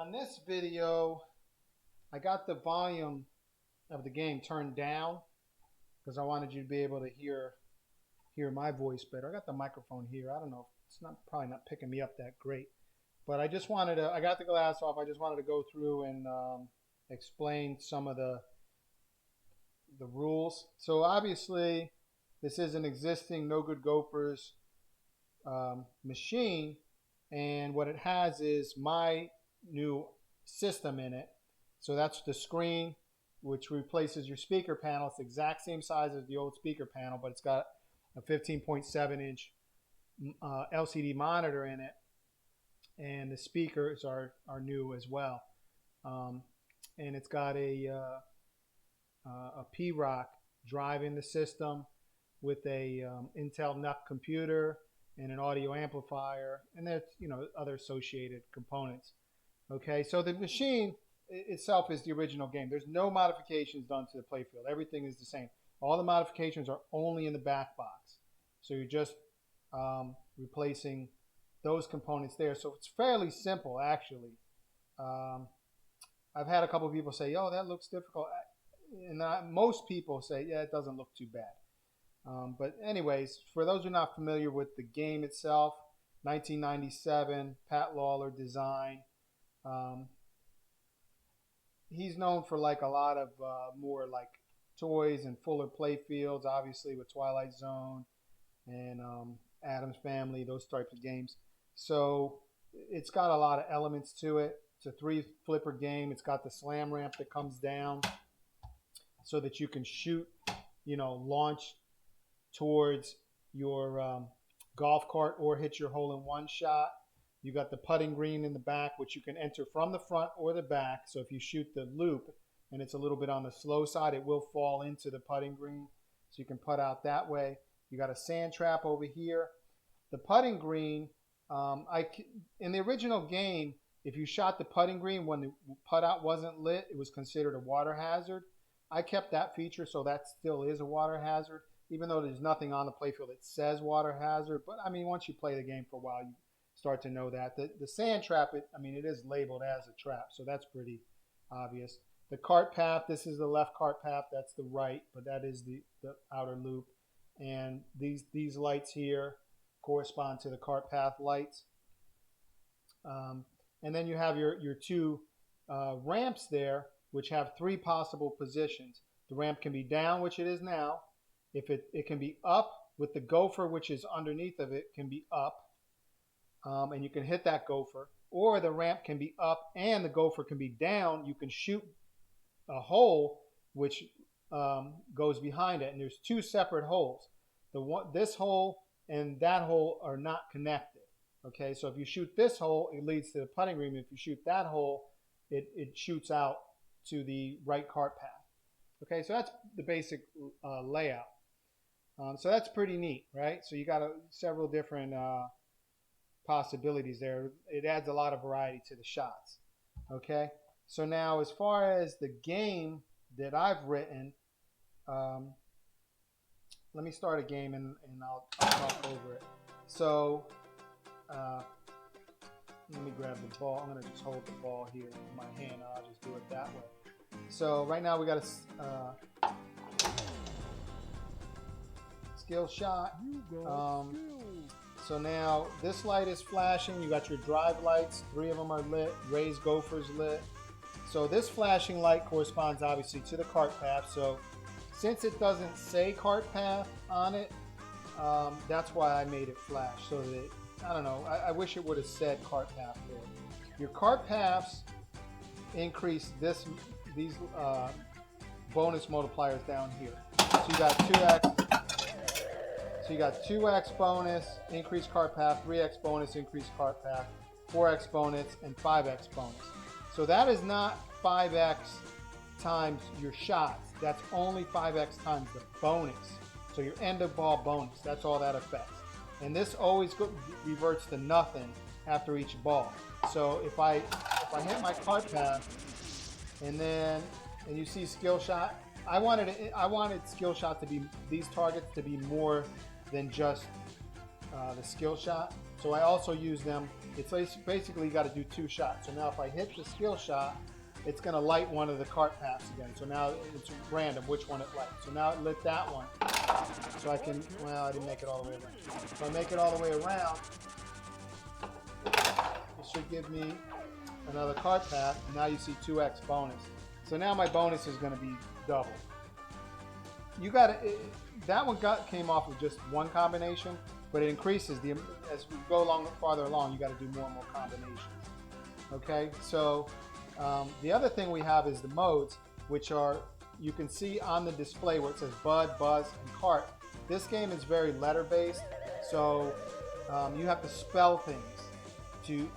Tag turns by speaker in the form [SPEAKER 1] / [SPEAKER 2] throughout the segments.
[SPEAKER 1] on this video, I got the volume of the game turned down because I wanted you to be able to hear my voice better. I got the microphone here. I don't know, it's probably not picking me up that great, but I just wanted to. I got the glass off. I just wanted to go through and explain some of the rules. So obviously, this is an existing No Good Gofers machine, and what it has is my new system in it. So that's the screen, which replaces your speaker panel. It's the exact same size as the old speaker panel, but it's got a 15.7 inch LCD monitor in it, and the speakers are new as well. And it's got a P-Rock driving the system with a Intel NUC computer and an audio amplifier, and there's other associated components. Okay, so the machine itself is the original game. There's no modifications done to the playfield. Everything is the same. All the modifications are only in the back box. So you're just replacing those components there. So it's fairly simple, actually. I've had a couple of people say, "Oh, that looks difficult," and most people say, "Yeah, it doesn't look too bad." But anyways, for those who are not familiar with the game itself, 1997, Pat Lawler design. He's known for like a lot of more like toys and fuller play fields, obviously with Twilight Zone and Addams Family, those types of games. So it's got a lot of elements to it. It's a 3 flipper game. It's got the slam ramp that comes down so that you can shoot, launch towards your golf cart or hit your hole-in-one shot. You got the putting green in the back, which you can enter from the front or the back. So if you shoot the loop and it's a little bit on the slow side, it will fall into the putting green. So you can putt out that way. You got a sand trap over here. The putting green, in the original game, if you shot the putting green when the putt out wasn't lit, it was considered a water hazard. I kept that feature, so that still is a water hazard, even though there's nothing on the playfield that says water hazard. But I mean, once you play the game for a while, you start to know that. The sand trap, it is labeled as a trap, so that's pretty obvious. The cart path, this is the left cart path, that's the right, but that is the outer loop. And these lights here correspond to the cart path lights. And then you have your 2 ramps there, which have 3 possible positions. The ramp can be down, which it is now. If it can be up with the gopher, which is underneath of it, can be up. And you can hit that gopher, or the ramp can be up and the gopher can be down. You can shoot a hole which goes behind it, and there's 2 separate holes. This hole and that hole are not connected. Okay, so if you shoot this hole, it leads to the putting green. If you shoot that hole, it shoots out to the right cart path. Okay, so that's the basic layout. So that's pretty neat, right? So you got several different possibilities there. It adds a lot of variety to the shots. Okay, so now as far as the game that I've written, let me start a game and I'll talk over it. So let me grab the ball. I'm going to just hold the ball here in my hand. I'll just do it that way. So right now we got a skill shot. So now this light is flashing. You got your drive lights. 3 of them are lit. Ray's Gophers lit. So this flashing light corresponds obviously to the cart path. So since it doesn't say cart path on it, that's why I made it flash. So that, I don't know, I wish it would have said cart path there. Your cart paths increase these bonus multipliers down here. So you got 2x. So you got 2x bonus, increased cart path, 3x bonus, increased cart path, 4x bonus, and 5x bonus. So that is not 5x times your shots. That's only 5x times the bonus. So your end of ball bonus, that's all that affects. And this always reverts to nothing after each ball. So if I hit my cart path and you see skill shot, I wanted skill shot to be, these targets to be more than just the skill shot. So I also use them. It's basically you got to do 2 shots. So now if I hit the skill shot, it's going to light one of the cart paths again. So now it's random which one it lights. So now it lit that one. So I can, well, I didn't make it all the way around. If I make it all the way around, it should give me another cart path. And now you see 2x bonus. So now my bonus is going to be double. You got it. That one came off of just one combination, but it increases as we go farther along. You got to do more and more combinations. Okay, so the other thing we have is the modes, which are, you can see on the display where it says Bud, Buzz, and Cart. This game is very letter-based, so you have to spell things to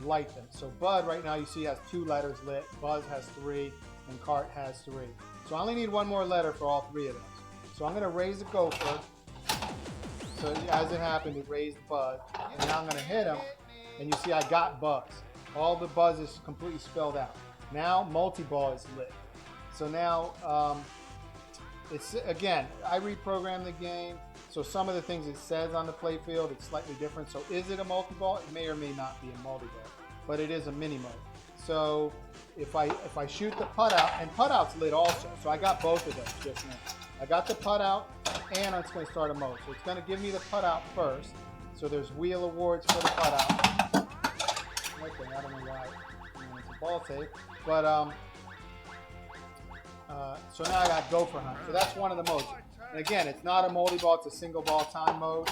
[SPEAKER 1] light them. So Bud right now you see has 2 letters lit, Buzz has 3, and Cart has 3. So I only need 1 more letter for all 3 of those. So I'm going to raise a gopher. So as it happened, it raised Buzz. And now I'm going to hit him, and you see I got Buzz. All the Buzz is completely spelled out. Now multi-ball is lit. So now it's, again, I reprogrammed the game. So some of the things it says on the play field, it's slightly different. So is it a multi-ball? It may or may not be a multi-ball, but it is a mini mode. So if I shoot the putt out, and putt out's lit also. So I got both of those just now. I got the putt out, and it's going to start a mode. So it's going to give me the putt out first. So there's wheel awards for the putt out. Okay, I don't know why it's a ball tape, but so now I got gopher hunt. So that's one of the modes. And again, it's not a multi-ball; it's a single ball time mode,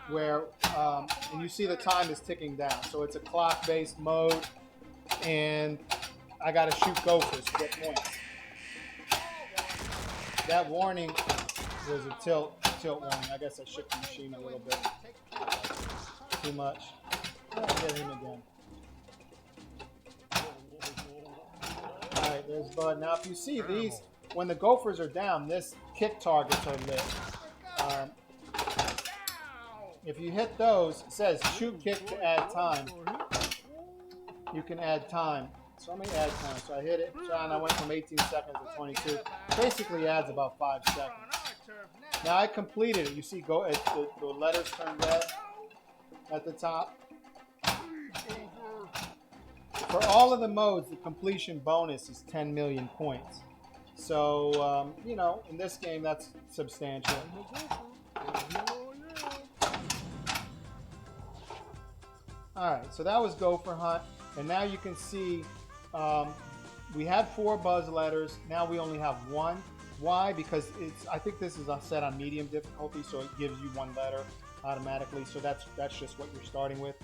[SPEAKER 1] where and you see the time is ticking down. So it's a clock-based mode, and I got to shoot gophers to get points. That warning was a tilt warning. I guess I shook the machine a little bit too much. I'll get him again. Alright, there's Bud. Now if you see these, when the gophers are down, this kick targets are lit. If you hit those, it says shoot kick to add time. You can add time. So let me add time. So I hit it, and I went from 18 seconds to 22. Basically adds about 5 seconds. Now I completed it. You see, the letters turn red at the top. For all of the modes, the completion bonus is 10 million points. So, you know, in this game, that's substantial. All right, so that was Gopher Hunt. And now you can see we had 4 buzz letters. Now we only have 1. Why? Because I think this is set on medium difficulty, so it gives you 1 letter automatically. So that's just what you're starting with.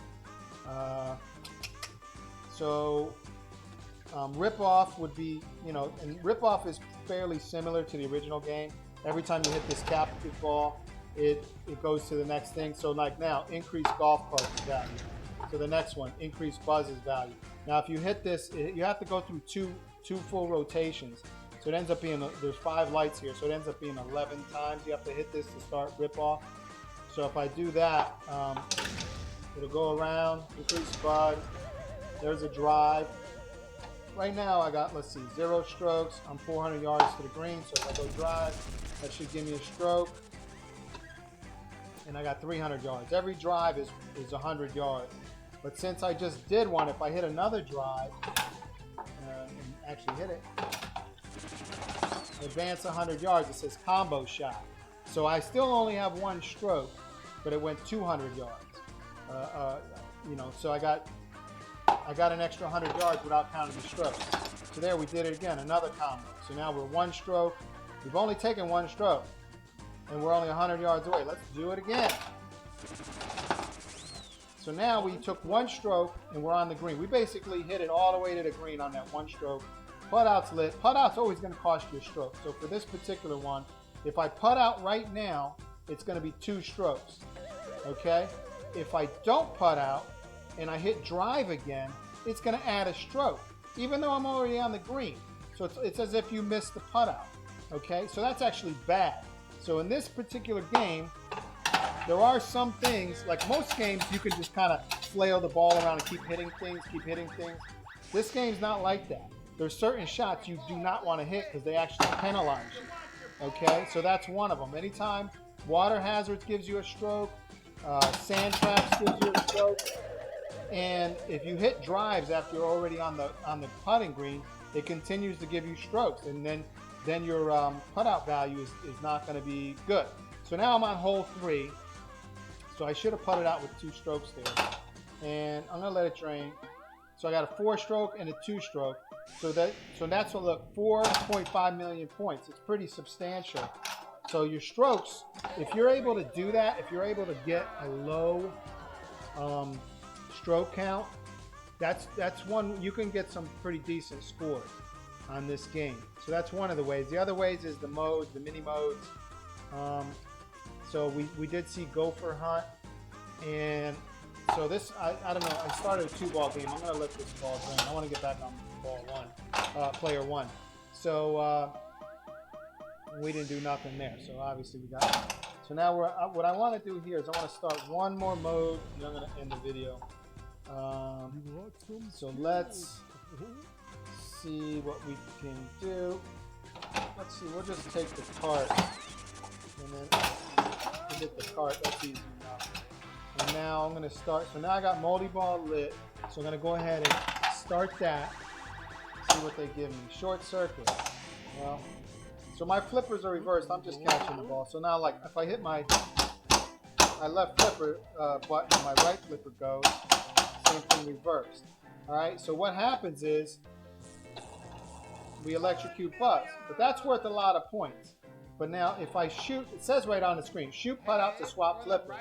[SPEAKER 1] Rip-off would be, you know, and rip-off is fairly similar to the original game. Every time you hit this captive ball, it goes to the next thing. So like now, increase golf cart value. So the next one, increase buzz's value. Now if you hit this, you have to go through two full rotations. So it ends up being, there's 5 lights here, so it ends up being 11 times you have to hit this to start rip-off. So if I do that, it'll go around, increase buzz. There's a drive. Right now I got, let's see, 0 strokes. I'm 400 yards to the green, so if I go drive, that should give me a stroke. And I got 300 yards. Every drive is 100 yards. But since I just did one, if I hit another drive, and actually hit it, advance 100 yards, it says combo shot. So I still only have 1 stroke, but it went 200 yards. You know, so I got an extra 100 yards without counting the strokes. So there we did it again, another combo. So now we're 1 stroke. We've only taken 1 stroke, and we're only 100 yards away. Let's do it again. So now we took 1 stroke, and we're on the green. We basically hit it all the way to the green on that 1 stroke. Putt out's lit. Putt out's always going to cost you a stroke. So for this particular one, if I putt out right now, it's going to be 2 strokes. Okay? If I don't putt out, and I hit drive again, it's going to add a stroke, even though I'm already on the green. So it's as if you missed the putt out. Okay, so that's actually bad. So in this particular game, there are some things, like most games, you can just kind of flail the ball around and keep hitting things. This game's not like that. There's certain shots you do not want to hit because they actually penalize you. Okay, so that's one of them. Anytime water hazards gives you a stroke, sand traps gives you a And if you hit drives after you're already on the putting green, it continues to give you strokes, and then your putout value is not going to be good. So now I'm on hole 3. So I should have putted out with 2 strokes there. And I'm going to let it drain. So I got a 4-stroke and a 2-stroke. So that's what, look, 4.5 million points. It's pretty substantial. So your strokes, if you're able to do that, if you're able to get a low stroke count, that's one, you can get some pretty decent scores on this game. So that's one of the ways. The other ways is the modes, the mini modes. So we did see Gopher Hunt, and so this, I don't know, I started a 2-ball game. I'm going to let this ball drain. I want to get back on ball 1, player 1. So we didn't do nothing there. So obviously we got it. So now what I want to do here is I want to start one more mode, and I'm going to end the video. So let's see what we can do. Let's see, we'll just take the cart, and then we'll get the cart. That's easy enough. And now I'm going to start. So now I got multi-ball lit. So I'm going to go ahead and start that. See what they give me. Short circuit. Well, so my flippers are reversed. I'm just catching the ball. So now, like, if I hit my left flipper button, my right flipper goes. Same thing reversed. All right. So what happens is we electrocute butts, but that's worth a lot of points. But now, if I shoot, it says right on the screen, shoot putt out to swap flippers.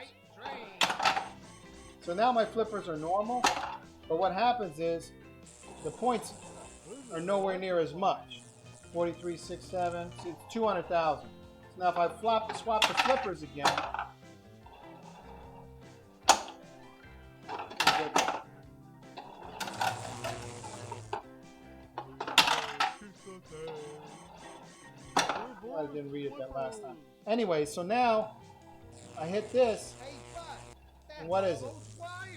[SPEAKER 1] So now my flippers are normal, but what happens is the points are nowhere near as much. 43.67, see, it's 200,000. So now if I swap the flippers again, I didn't read it that last time. Anyway, so now I hit this, and what is it?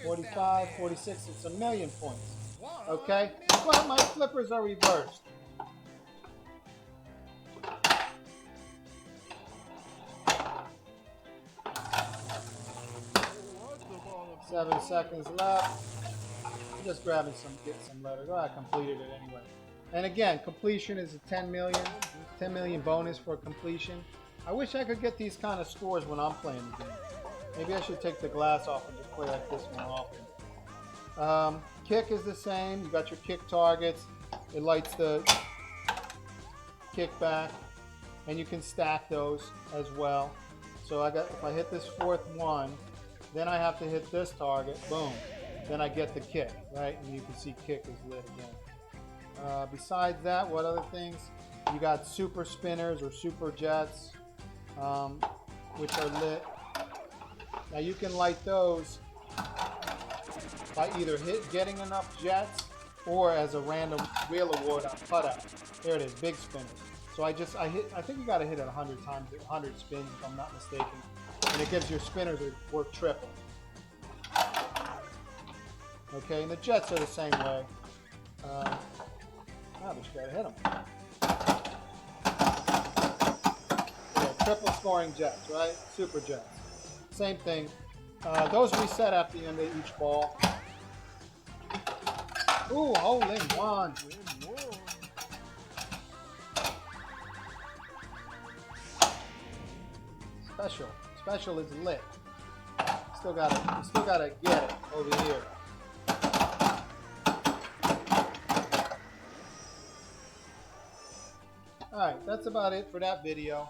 [SPEAKER 1] 45, 46, it's 1,000,000 points. Okay? But my flippers are reversed. Seven seconds left. I'm just grabbing get some letters. Oh, I completed it anyway. And again, completion is a 10 million bonus for completion. I wish I could get these kind of scores when I'm playing the game. Maybe I should take the glass off and just play like this more often. Kick is the same. You got your kick targets. It lights the kick back, and you can stack those as well. So if I hit this 4th one, then I have to hit this target. Boom. Then I get the kick, right? And you can see kick is lit again. Besides that, what other things? You got super spinners or super jets, which are lit. Now you can light those by either getting enough jets or as a random wheel award on putout. There it is, big spinners. So I think you got to hit it 100 times, 100 spins if I'm not mistaken, and it gives your spinners worth triple. Okay, and the jets are the same way. I just gotta hit them. Yeah, triple scoring jets, right? Super jets. Same thing. Those reset at the end of each ball. Ooh, hole in one. Special is lit. Still gotta get it over here. Alright, that's about it for that video.